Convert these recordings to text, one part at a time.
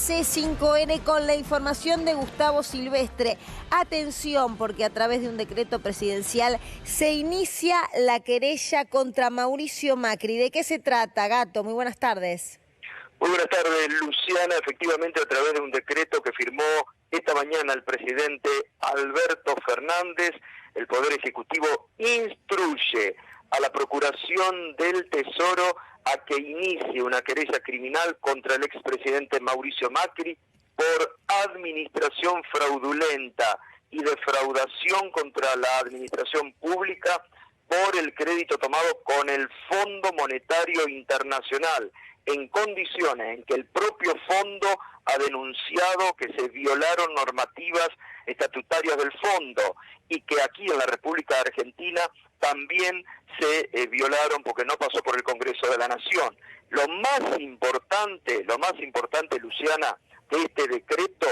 C5N con la información de Gustavo Silvestre. Atención, porque a través de un decreto presidencial se inicia la querella contra Mauricio Macri. ¿De qué se trata, Gato? Muy buenas tardes. Muy buenas tardes, Luciana. Efectivamente, a través de un decreto que firmó esta mañana el presidente Alberto Fernández, el Poder Ejecutivo instruye a la Procuración del Tesoro a que inicie una querella criminal contra el expresidente Mauricio Macri por administración fraudulenta y defraudación contra la administración pública por el crédito tomado con el Fondo Monetario Internacional, en condiciones en que el propio fondo ha denunciado que se violaron normativas estatutarias del fondo y que aquí en la República Argentina también se violaron porque no pasó por el Congreso de la Nación. Lo más importante, Luciana, de este decreto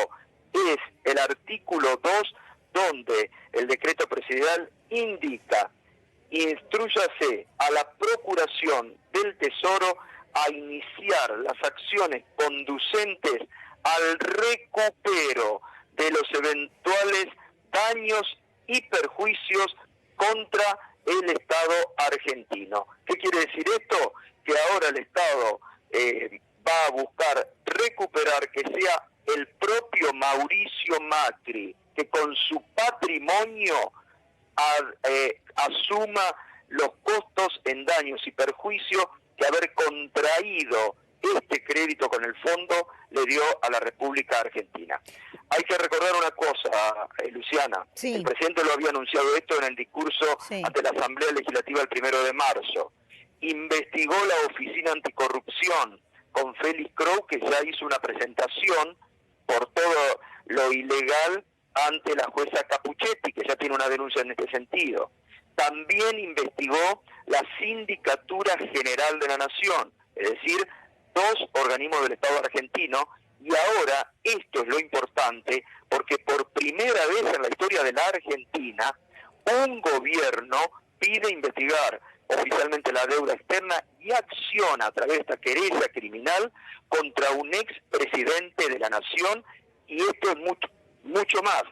es el artículo 2, donde el decreto presidencial indica: instrúyase a la Procuración del Tesoro a iniciar las acciones conducentes al recupero de los eventuales daños y perjuicios contra el Estado argentino. ¿Qué quiere decir esto? Que ahora el Estado va a buscar recuperar, que sea el propio Mauricio Macri, que con su patrimonio asuma los costos en daños y perjuicios que haber contraído este crédito con el fondo le dio a la República Argentina. Hay que recordar una cosa, Luciana. Sí. El presidente lo había anunciado esto en el discurso ante la Asamblea Legislativa el 1 de marzo. Investigó la Oficina Anticorrupción con Félix Crow, que ya hizo una presentación por todo lo ilegal ante la jueza Capuchetti, que ya tiene una denuncia en este sentido. También investigó la Sindicatura General de la Nación, es decir, 2 organismos del Estado argentino, y ahora esto es lo importante, porque por primera vez en la historia de la Argentina, un gobierno pide investigar oficialmente la deuda externa y acciona a través de esta querella criminal contra un expresidente de la Nación, y esto es mucho más.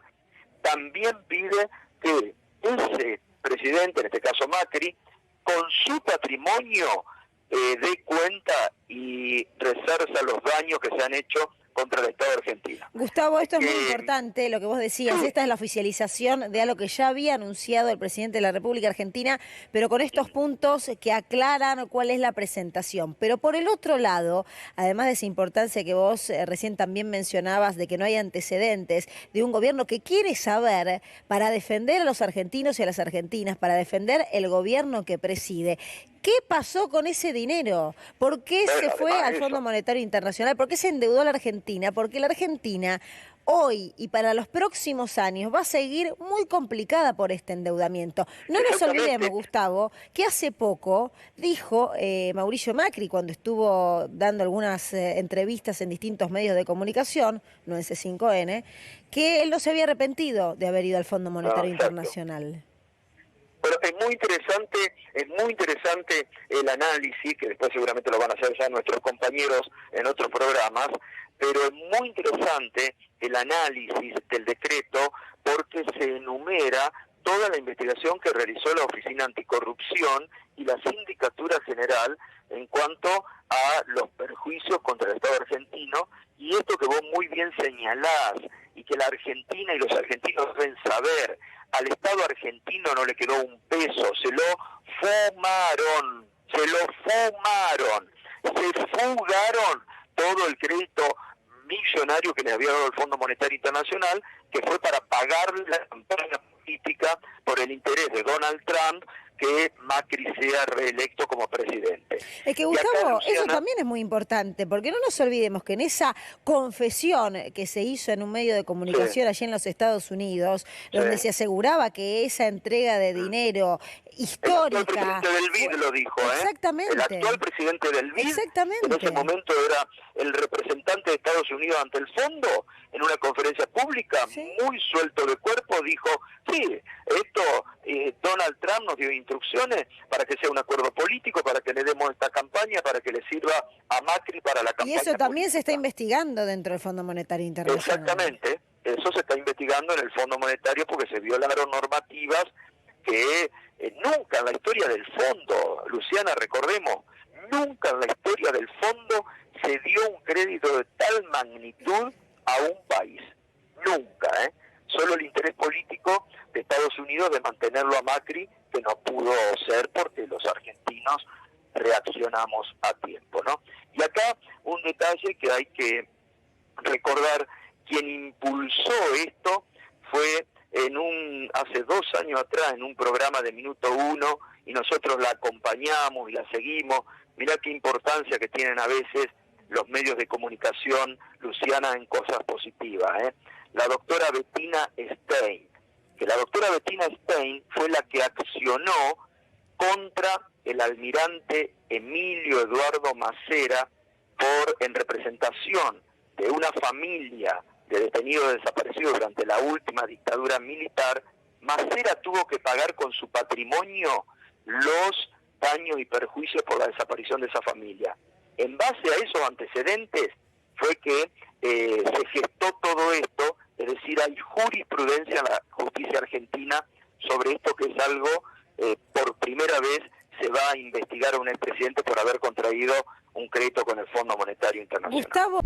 También pide que ese presidente, en este caso Macri, con su patrimonio dé cuenta y resarza los daños que se han hecho contra el Estado argentino. Gustavo, esto es muy importante, lo que vos decías. Esta es la oficialización de algo que ya había anunciado el presidente de la República Argentina, pero con estos puntos que aclaran cuál es la presentación. Pero por el otro lado, además de esa importancia que vos recién también mencionabas, de que no hay antecedentes, de un gobierno que quiere saber, para defender a los argentinos y a las argentinas, para defender el gobierno que preside, ¿qué pasó con ese dinero? ¿Por qué se fue al Fondo Monetario Internacional? ¿Por qué se endeudó la Argentina? Porque la Argentina hoy y para los próximos años va a seguir muy complicada por este endeudamiento. No nos olvidemos, Gustavo, que hace poco dijo Mauricio Macri, cuando estuvo dando algunas entrevistas en distintos medios de comunicación, no en C5N, que él no se había arrepentido de haber ido al Fondo Monetario Internacional. Pero es muy interesante el análisis, que después seguramente lo van a hacer ya nuestros compañeros en otros programas, pero es muy interesante el análisis del decreto porque se enumera toda la investigación que realizó la Oficina Anticorrupción y la Sindicatura General en cuanto a los perjuicios contra el Estado argentino, y esto que vos muy bien señalás y que la Argentina y los argentinos deben saber: al Estado argentino no le quedó un peso, se lo fumaron, se fugaron todo el crédito millonario que le había dado el Fondo Monetario Internacional, que fue para pagar la campaña política por el interés de Donald Trump que Macri sea reelecto como presidente. Es que, Gustavo, eso también es muy importante, porque no nos olvidemos que en esa confesión que se hizo en un medio de comunicación allí en los Estados Unidos, donde se aseguraba que esa entrega de dinero histórica... El actual presidente del BID lo dijo, Exactamente. El actual presidente del BID Exactamente. en ese momento era el representante de Estados Unidos ante el fondo, en una conferencia pública, ¿Sí? muy suelto de cuerpo, dijo, sí, esto Donald Trump nos dio instrucciones para que sea un acuerdo político, para que le demos esta campaña, para que le sirva a Macri para la Y campaña eso también política. se está investigando dentro del Fondo Monetario Internacional. Exactamente, eso se está investigando en el Fondo Monetario porque se violaron normativas que nunca en la historia del fondo, Luciana, recordemos, nunca en la historia del fondo se dio un crédito de tal magnitud a un país. Nunca, ¿eh? Solo el interés político de Estados Unidos de mantenerlo a Macri, que no pudo ser porque los argentinos reaccionamos a tiempo, ¿no? Y acá un detalle que hay que recordar, quien impulsó esto fue hace 2 años atrás en un programa de Minuto Uno, y nosotros la acompañamos y la seguimos. Mirá qué importancia que tienen a veces los medios de comunicación, Luciana, en cosas positivas, ¿eh? La doctora Bettina Stein, que la doctora Bettina Stein fue la que accionó contra el almirante Emilio Eduardo Macera en representación de una familia de detenidos desaparecidos durante la última dictadura militar. Macera tuvo que pagar con su patrimonio los daños y perjuicios por la desaparición de esa familia. En base a esos antecedentes fue que se gestó todo esto, es decir, hay jurisprudencia en la justicia argentina sobre esto, que es algo, por primera vez se va a investigar a un expresidente por haber contraído un crédito con el Fondo Monetario Internacional. Gustavo.